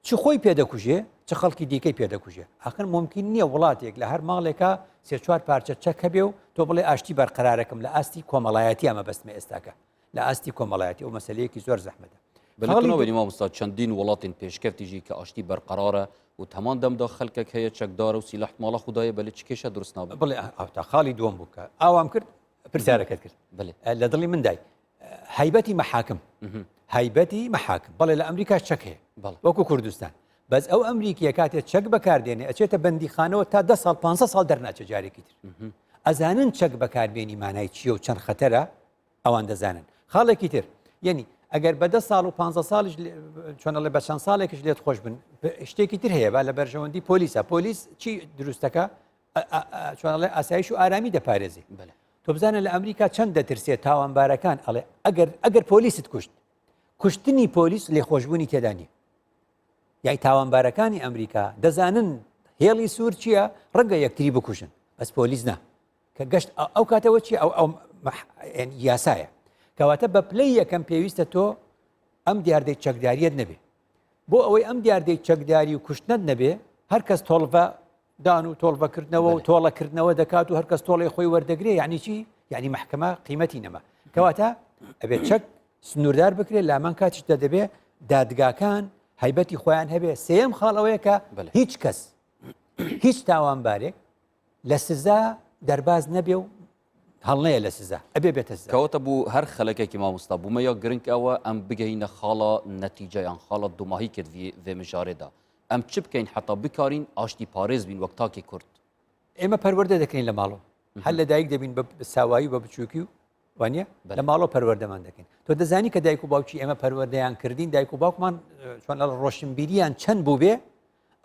چ خۆی پێدەکوژێ چ خەڵکی دیکەی پێدەکوژێ ئاخر ممکن نییە وڵاتێک لە هەر ماڵێکە سێ چوار پارچە چەک هەبێ و تۆ بڵێ ئاشتی بەرقەرارەکەم لە ئاستی کۆمەڵایەتی ئەمە بەستمە ئێستاکە لە ئاستی کۆمەڵایەتی و مەسەلەیەکی زۆر زەحمەتە بەڵێنەوەی مامۆستا چەندین وڵاتین پێشکەفتیژی کە ئاشتی بەرقەرارە و تەمان دەمدا خەڵکێک هەیە چەکدار و سیلاح ماڵە خوددایە بەلێ چ کێشە دروست نابێت بڵێ ئەوتا خاڵی دووەم بووکە ئاوام کرد پرسیارەکەت کرد لە دڵی مندای هەیبەتی مەحاکم هەیبەتی مەحاکم بەڵێ لە ئەمریکا چەک هەیە وەکو کوردستان بەس ئەو ئەمریکیە کاتێک چەک بەکاردێنێ ئەچێتە بەندیخانەوە تا 10 ساڵ 15 ساڵ دەرناچە جارێکی تر ئەزانن چەک بەکاربێنی مانای چییە و چەند خەتەرە ئەوان دەزانن خاڵێکی تر یعنی ئەگەر بە 10 ساڵ و 15 ساڵیش چۆنەڵێ بە چەند ساڵێکش لێت خۆش بن شتێکی تر هەیە با لە بەرژەوەندی پۆلیسە پۆلیس چی دروستەکە چۆنەڵێ ئاسایش و ئارامی دەپارێزی تۆ بزانە لە ئەمریکا چەند دەترسێت تاوانبارەکان ئەڵێ ئەگەر پۆلیست کوشتنی پۆلیس لێخۆشبوونی تێدا نیە یای تاوانبارەکانی ئەمریکا دەزانن هێڵی سوور چییە ڕەنگە یەکتری بکوژن بەس پۆلیس نا کە گەشت ئەو کاتەوە چی ئەو یاسایە کەواتە بە پلەی یەکەم پێویستە تۆ ئەم دیاردەی چەکداریت نەبێ بۆ ئەوەی ئەم دیاردەی چەکداری و کوشتنت نەبێ هەر کەس تۆڵڤە دان و تۆڵڤەکردنەوە و تۆڵەکردنەوە دەکات و هەر کەس تۆڵی خۆی وەردەگرێ یعنی چی یعنی محکەمە قیمەتی نەما کەواتە ئەبێت چەک سنووردار بکرێت لامان کاتیشدا دەبێ دادگاکان هەیبەتی خۆیان هەبێ سێم خاڵەوەیە کە هیچ کەس هیچ تاوانبارێک لە سزا دەرباز نەبێ و هەڵنەیە لە سزا ئەبێ بێتە سزا کەواتە بوو هەر خەلەکێکی مامۆستا بوومە یا گرنگ ئەوە ئەم بگەینە خاڵە نەتیجەیان خاڵە دوماهی کرد vê mijarê da ئەم چ بکەین حتا بکارین ئاشتی پارێز بین وەک تاکی کورد ئێمە پەروەردە دەکەین لە ماڵەوە هەر لە دایک دەبین بە ساوایی بە بچووکی و وانە لە ماڵەوە پەروەردەمان دەکەین تۆ دەزانی کە دایک و باوکی ئێمە پەروەردەیان کردین دایک و باوکمان چۆن لە ڕۆشنبیریان چەند بوو بێ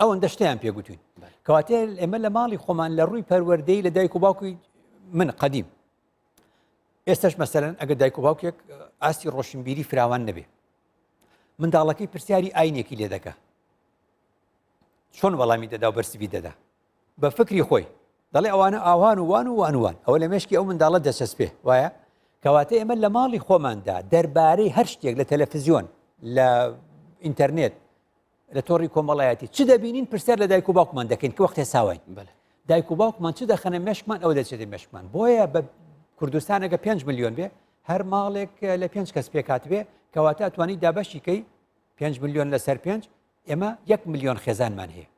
ئەوەندە شتیان پێگوتوین کەواتە ئێمە لە ماڵی خۆمان لە ڕووی پەروەردەی لە دایک و باوکی من قەدیم ئێستاش مەسەلەن ئەگەر دایک و باوکێک ئاستی ڕۆشنبیری فراوان نەبێ منداڵەکەی پرسیاری ئاینێکی لێ دەکا چۆن وەڵامی دەدا و بەرسیبی دەدا بە فکری خۆی دەڵێ ئەوانە ئاوان و وان و وانوان ئەوە لە مێشکی ئەو منداڵە دەچەسپێ وایە کەواتە ئێمە لە ماڵی خۆماندا دەربارەی هەر شتێک لە تەلەڤیزیۆن لە ئینتەرنێت لە تۆڕی کۆمەڵایەتی چ دەبینین پرسیار لە دایک و باوکمان دەکەین کە وەختێ ساوین دایک و باوکمان چ دەخەنە مێشکمان ئەو دەچێتە مێشکمان بۆیە بە کوردستان ئەگە 5 ملیۆن بێ هەر ماڵێک لە 5 کەس پێکاتبێ کەواتە ئەتوانی دابەشیکەی 5 ملیۆن لەسەر 5 ئێمە 1 ملیۆن خێزانمان هەیە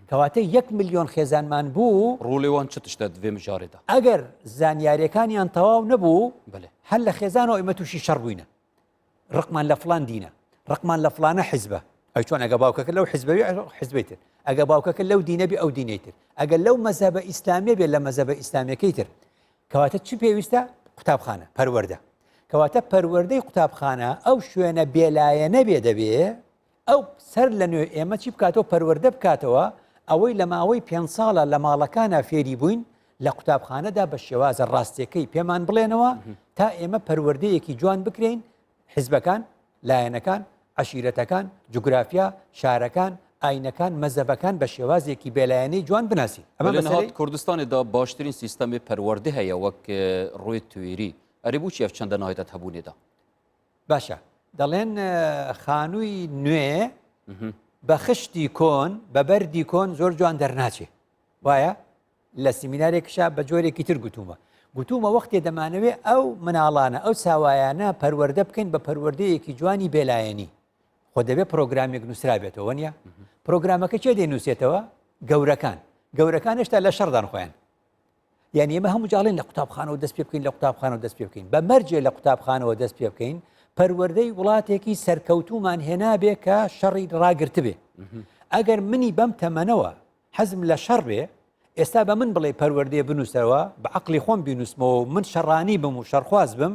کەواتە 1 ملیۆن خێزانمان بوو ڕوولێوان چ تشتە دوێ مژارێدا ئەگەر زانیاریەکانیان تەواو نەبوو بەێ هەر لە خێزانەوە ئێمە تووشی شەڕ بووینە ڕقمان لە فلان دینە ڕقمان لە فلانە حیزبە ئەو چۆن ئەگە باوکەکە لەو حیزبەوی حیزبیتر ئەگە باوکەکە لەو دینەبی ئەو دینەیتر ئەگەر لەو مەزەبە ئیسلامیە بێت لە مەزەبە ئیسلامیەکەی تر کەواتە چی پێویستە قوتابخانە پەروەردە کەواتە پەروەردەی قوتابخانە ئەو شوێنە بێلایەنە بێ دەبێ ئەو سەر لە نوێ ئێمە چی بکاتەوە پەروەردە بکاتەوە ئەوەی لە ماوەی 5 ساڵە لە ماڵەکانە فێری بووین لە قوتابخانەدا بە شێوازە ڕاستیەکەی پێمان بڵێنەوە تا ئێمە پەروەردەیەکی جوان بکرین حیزبەکان لایەنەکان عشیرەتەکان جوگرافیا شارەکان ئاینەکان مەزەبەکان بە شێوازێکی بێلایەنەی جوان بناسی ئەمە کوردستانێدا باشترین سیستەمی پەروەردە هەیە وەک ڕووی توێری ئەری بوو ئەف چەندە نهایەت هەبوونێدا باشە دەڵێن خانووی نوێ بە خشتی کۆن بە بەردی کۆن زۆر جوان دەرناچێ وایە لە سیمینارێکشا بە جۆرێکی تر گوتومە وەختێ دەمانەوێت ئەو مناڵانە ئەو چاوایانە پەروەردە بکەین بە پەروەردەیەکی جوانی بێلایەنی خۆ دەبێت پرۆگرامێک نووسرا بێتەوە نیە پرۆگرامەکە چێ دەینووسێتەوە گەورەکان هێشتا لە شەڕدان خۆیان یعنی ئێمە هەموو جاڵین لە قوتابخانەوە دەست پێ بکەین لە قوتابخانەوە دەست پێ بکەین بە مەرجێ لە قوتابخانەوە دەست پێ بکەین پەروەردەی وڵاتێکی سەرکەوتومان هێنابێ کە شەڕی ڕاگرت بێ ئەگەر منی بەم تەمەنەوە حەزم لە شەڕ بێ ئێستا بە من بڵێ پەروەردەیە بنووسەوە بە عەقڵی خۆم بینوسمەوە من شەڕانی بم و شەڕخواز بم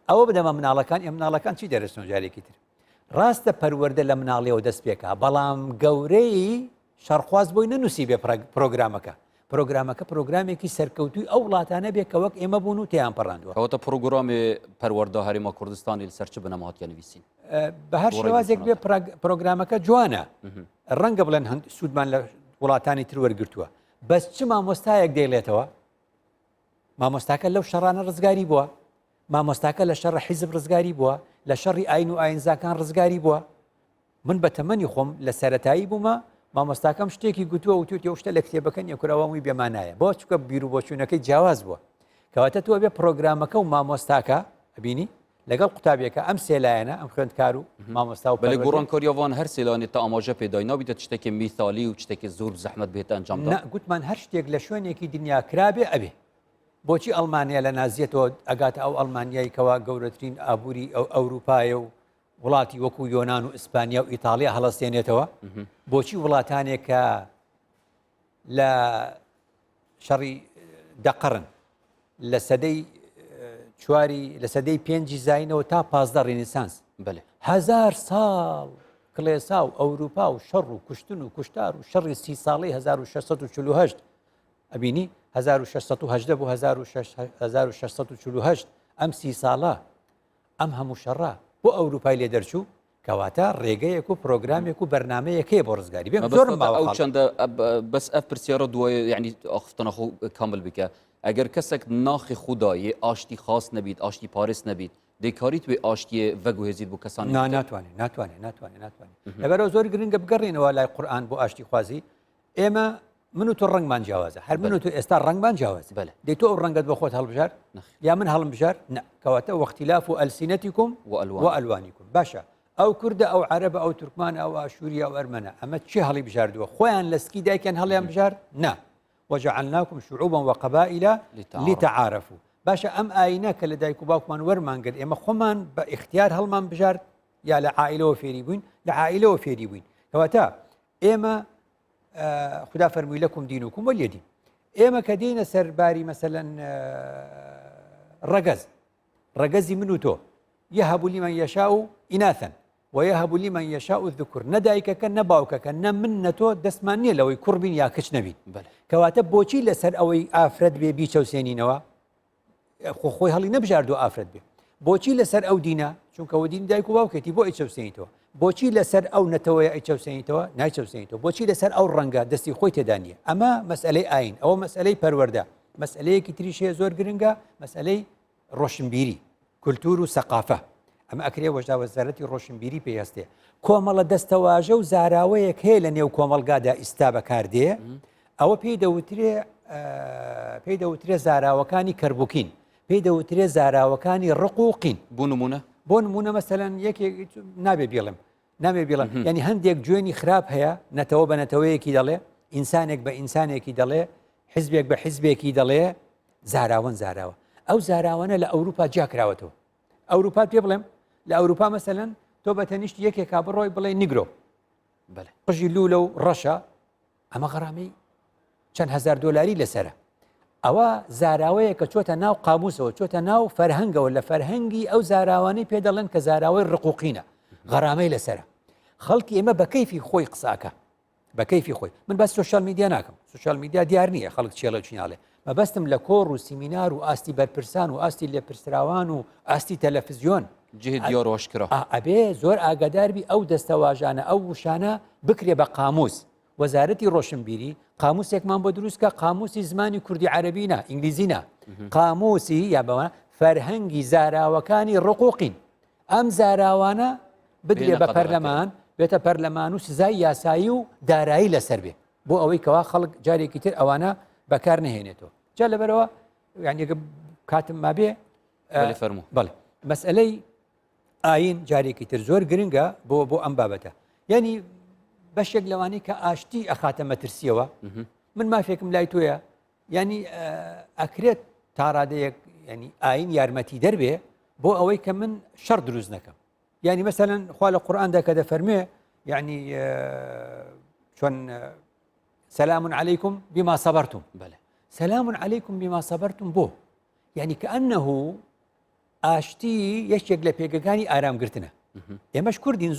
ئەوە بدەمە مناڵەکان ئێ مناڵەکان چی دەرەچنەوە جارێکی تر ڕاستە پەروەردە لە مناڵیەوە دەست پێکا بەڵام گەورەی شەڕخواز بۆی نەنووسی بێ پرۆگرامەکە پرۆگرامێکی سەرکەوتوی ئەو وڵاتانە بێ کە وەک ئێمە بوون و تیان پەڕاندووە کەواتە پرۆگرامی پەروەردە هەرێما کوردستانی لەسەر چ بنەماهاتیە نووسین بە هەر شێوازێک بێ پرۆگرامەکە جوانە ڕەنگە بڵێن سوودمان لە وڵاتانی تر وەرگرتووە بەس چ مامۆستایەک دەیڵێتەوە مامۆستاکە لەو شەڕانە ڕزگاری بووە مامۆستاکە لە شەڕ حیزب ڕزگاری بووە لە شەڕی ئاین و ئاینزاکان ڕزگاری بووە من بە تەمەنی خۆم لە سەرەتایی بوومە مامۆستاکەم شتێکی گوتووە و تووتێ شتە لە کتێبەکەن یەکراوەمی بێمانایە بۆ چکە بیر و بۆچوونەکەی جیاواز بووە کەواتە تۆ بێ پرۆگرامەکە و مامۆستاکە ئەبینی لەگەڵ قوتابیەکە ئەم سێلایەنە ئەم خوێندکار و مامۆستا و بەلێ گۆڕانکاریاوان هەر سێلانی تا ئاماژە پێدای نابێتە شتێکی میثالی و شتێکی زۆر زەحمەت بێتە ئەنجامدا گوتمان هەر شتێک لە شوێنێکی دنیا کرابێ ئەبێ بۆچی ئەڵمانیا لە نازیێتەوە ئەگاتە ئەو ئەڵمانیایی کەوا گەورەترین ئابووری ئەو ئەوروپایە و وڵاتی وەکو یۆناان و ئیسپانیا و ئیتالیا هەڵەستێنێتەوە بۆچی وڵاتانێک کە لە شەڕی دەقڕن لە سەدەی چواری لە سەدەی 5 زاینەوە تا 15 ڕێنیسانس بەێ 1000 ساڵ کڵێسا و ئەوروپا و شەڕ و کوشتن و کوشتار و شەڕی 30 ساڵی 1648 ئەبینی 1618 بۆ 1648 ئەم 30 ساڵە ئەم هەموو شەڕە بۆ ئەوروپای لێ دەرچوو کەواتە ڕێگەیەک و پرۆگرامێک و بەرنمەیەکەیە بۆ ڕزگاری بێ زۆرم ئەو چەندە بەس ئەف پرسیارە دوایە یعنی ئاختنە کامل بکە ئەگەر کەسێک ناخی خوددایە ئاشتی خاص نەبیت ئاشتی پارێز نەبیت دەیکاری توێ ئاشتیە ڤەگوهێزیت بۆ کەسان ناتوانێت لەبەرەوە زۆر گرنگە بگەڕێنەوە لای قورئان بۆ ئاشتی خوازی ئێمە من و تۆ ڕنگمان جیاوازە هەر من و تۆ ئێستا ڕنگمان جیاواز دەی تۆ ئەو ڕەنگەت بە خۆت هەڵبژار یا من هەڵم بژار کەواتە وەختیلاف و ئەلسینەتیکم وەئەلوانیکم باشە ئەو کوردە ئەو عەرەبە ئەو تورکمانە ئەو ئاشوریە ئەو ئەرمەنە ئەمە چی هەڵی بژاردووە خۆیان لە سکی دایکیان هەڵیان بژار نا وجعلناكم شعوبا وقبائل لتعارفوا باشە ئەم ئاینە کە لە دایک و باوکمان وەرمان گرت ئێمە خۆمان بە اختیار هەڵمان بژار یا لە عائیلەوە فێری بووین لە عائیلەوە فێری بووین کەواتە ئێمە خدا فەرمووی لەکم دینوکم وەلیە دین ئێمە کە دێنە سەرباری مەسەلەن ڕەگەزی من و تۆ یەهەب لیمەن یەشاء ئیناثا وەیەهەب لیمەن یەشاء الذکور نە دایکەکە نە باوکەکە نە من نە تۆ دەستمان نییە لەوەی کوڕ بین یا کچ نەبین کەواتە بۆچی لەسەر ئەوەی ئافرەت بێ بیچەوسێنینەوە خۆی هەڵی نەبژاردووە ئافرەت بێ بۆچی لەسەر ئەو دینە چونکەوە دین دایک و باوکێتی بۆ ئیچەوسێنیتەوە بۆچی لەسەر ئەو نەتەوەی ئیچەوسێنیتەوە نایچەوسێنیتەوە بۆچی لەسەر ئەو ڕەنگە دەستی خۆی تێدا نیە ئەمە مەسئلەی ئاین ئەوە مەسئلەی پەروەردە مەسئلەیەکی تریشەیە زۆر گرنگە مەسئلەی ڕۆشنبیری کولتور و سەقافە ئەمە ئەکرێ وەژدا وەزارەتی ڕۆشنبیری پێهستێ کۆمەڵە دەستەواژە و زاراوەیەک هەیە لە نێو کۆمەلگادا ئیستا بەکاردێ ئەوە پێی دەوترێ زاراوەکانی کەربووکین پێی دەوترێ زاراوەکانی ڕقوقین. بۆ نمونە بۆ نمونە مەسەلەن یەکێک نابێ بێڵم ینی هەندێک جوێنی خراپ هەیە نەتەوە بە نەتەوەیەکی دەڵێ ئینسانێک بە ئینسانێکی دەڵێ حیزبێک بە حیزبێکی دەڵێ زاراوە ئەو زاراوانە لە ئەوروپا جاکراوەتەوە. ئەوروپا پێ بڵێم لە ئەوروپا مەسەلەن تۆ بە تەنیشت یەکێکا بڕۆی بڵێ نیگرۆ قژی لوولە و ڕەشە ئەمە غەڕامی چەند هزار دۆلاری لەسرە. ئەوە زاراوەیە کە چۆتە ناو قاموسەوە چۆتە ناو فەرهەنگەوە لە فەرهەنگی ئەو زاراوانەی پێ دەڵێن کە زاراوەی ڕقوقینە غەرامەی لەسرە. خەڵکی ئێمە بە کەیفی خۆی قساکە بە کەیفی خۆی من بەس سوشال میدیا ناکەم سوشال میدیا دیار نییە خەڵک چێڵە چیناڵێ مەبەستم لە کۆڕ و سیمینار و ئاستی بەرپرسان و ئاستی لێپرسراوان و ئاستی تەلەڤیزیۆن جهێ دیارۆشکرا ئەبێ زۆر ئاگاداربی ئەو دەستەواژانە ئەو وشانە بکرێ بە قاموس. وەزارەتی ڕۆشنبیری قاموسێکمان بۆ دروستکە قاموسی زمانی کوردی عەرەبینە ئینگلیزینە قاموسی یا بەوە فەرهەنگی زاراوەکانی ڕقوقین. ئەم زاراوانە بدرێ بە پەرلەمان بێتە پەرلەمان و سزای یاسایی و دارایی لەسەر بێ بۆ ئەوەی کەوا خەڵک جارێکی تر ئەوانە بەکار نهێنێتەوە. جا لەبەرەوە یعنی کاتم ما بێ فەرموو بەڵێ مەسئلەی ئاین جارێکی تر زۆر گرنگە بۆ ئەم بابەتە. یعنی بەشێک لەوانەی کە ئاشتی ئەخاتە مەترسیەوە من مافێکم لای تۆیە ینی ئەکرێت تا ڕادەیەک ینی ئاین یارمەتی دەربێ بۆ ئەوەی کە من شەڕ دروست نەکەم. يعني مثلا خوا لە قورئاندا کە دەفەرمێ يعني چۆن سلام عليكم بما صبرتم سلام عليكم بما صبرتم بۆ يعني كأنه ئاشتی یەکێک لە پێگەکانی ئارامگرتنە. ئێمەش کوردین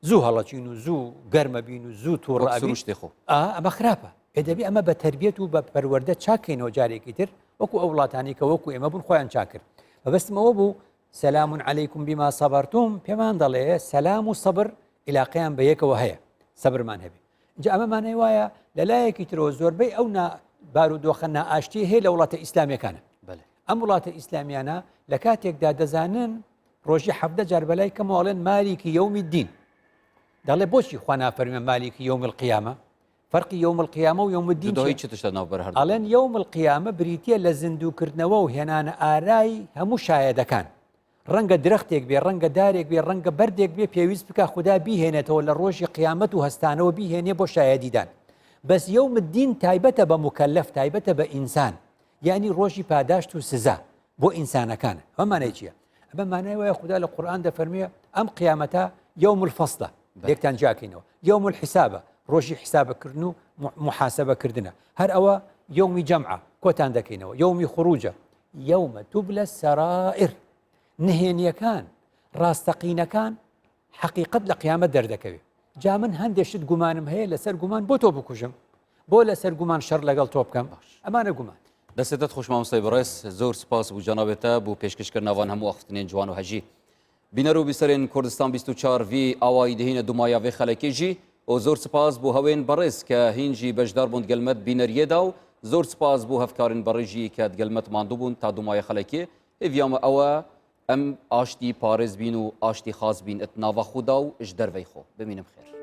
زوو هەڵەچین و زوو گەرمە بین و زوو تووڕابین ئەمە خراپە. ئێدەبی ئەمە بە تەربیەت و بە پەروەردە چاکەینەوە جارێکی تر وەکو ئەو وڵاتانی کە وەکو ئێمە بوون خۆیان چاکرد. بەبەستمەوە بوو سلام عليكم بما صبرتم پێمان دەڵێ سەلام و سەبر عیلاقەیان بە یەکەوە هەیە سەبرمان هەبێ. جا ئەمەمانەی وایە لەلایەکی ترەوە زۆربەی ئەو بارودۆخە نائاشتی هەیە لە وڵاتە ئیسلامیەکانە. ئەم وڵاتە ئیسلامیانە لە کاتێکدا دەزانن ڕۆژی 17 جار بەلای کەمەوەڵێن مالیکی یومی الدین دەڵێ بۆچی خوا نافەرمێ مالیکی یوم القیامە فەرقی یوم القیامە و یوم الدین ئەڵێن یوم القیامە بریتیە لە زیندووکردنەوە و هێنانە ئارای هەموو شایەدەکان. ڕەنگە درەختێک بێ ڕەنگە دارێک بێ ڕەنگە بەردێک بێ پێویست بکە خوددا بیهێنێتەوە لە ڕۆژی قیامەت و هەستانەوە بیهێنێ بۆ شایەدیدان. بەس یوم الدین تایبەتە بە مکەلەف تایبەتە بە ئینسان یعنی ڕۆژی پاداشت و سزا بۆ ئینسانەکانە. ئەمانەی چییە؟ ئەمە مانای وایە خوددا لە قورئان دەفەرمێ ئەم قیامەتە یوم الفەصلە یەکتان جاکەینەوە یوم الحسابە ڕۆژی حسابەکردن و محاسبەکردنە هەر ئەوە یومی جەمعە کۆتان دەکەینەوە یومی خروجە یومە توبلە السەرائر نهێنیەکان ڕاستەقینەکان حەقیقەت لە قیامەت دەردەکەوێت. جا من هەندێشت گومانم هەیە لەسەر گومان بۆ تۆ بکوژم بۆ لەسەر گومان شەڕ لەگەڵ تۆ بکەم ئەمانە گومان. دەستێتت خۆش مامۆستای بەڕێز زۆر سپاس بوو جەنابێتە بۆ پێشکەشکردنەوان هەموو ئەختنێن جوان و هەژی بینەر و بیسەرێن کوردستان 24 وی ئاوایی دەهینە دومایاوێ خەلەکێژی و زۆر سپاس بۆ هەوێن بەڕێز کە هینجی بەشدار بوون دگەلمەت بینەریەدا و زۆر سپاس بۆ هەفکارن بەڕێژی کە دگەلمەت ماندوو بوون تا دومایە خەلەکێ هێڤیامە ئەوە ئەم ئاشتی پارێز بین و ئاشتی خاز بین ئەت ناوە خودا و ئش دەرڤەی خۆ بمینم خێر.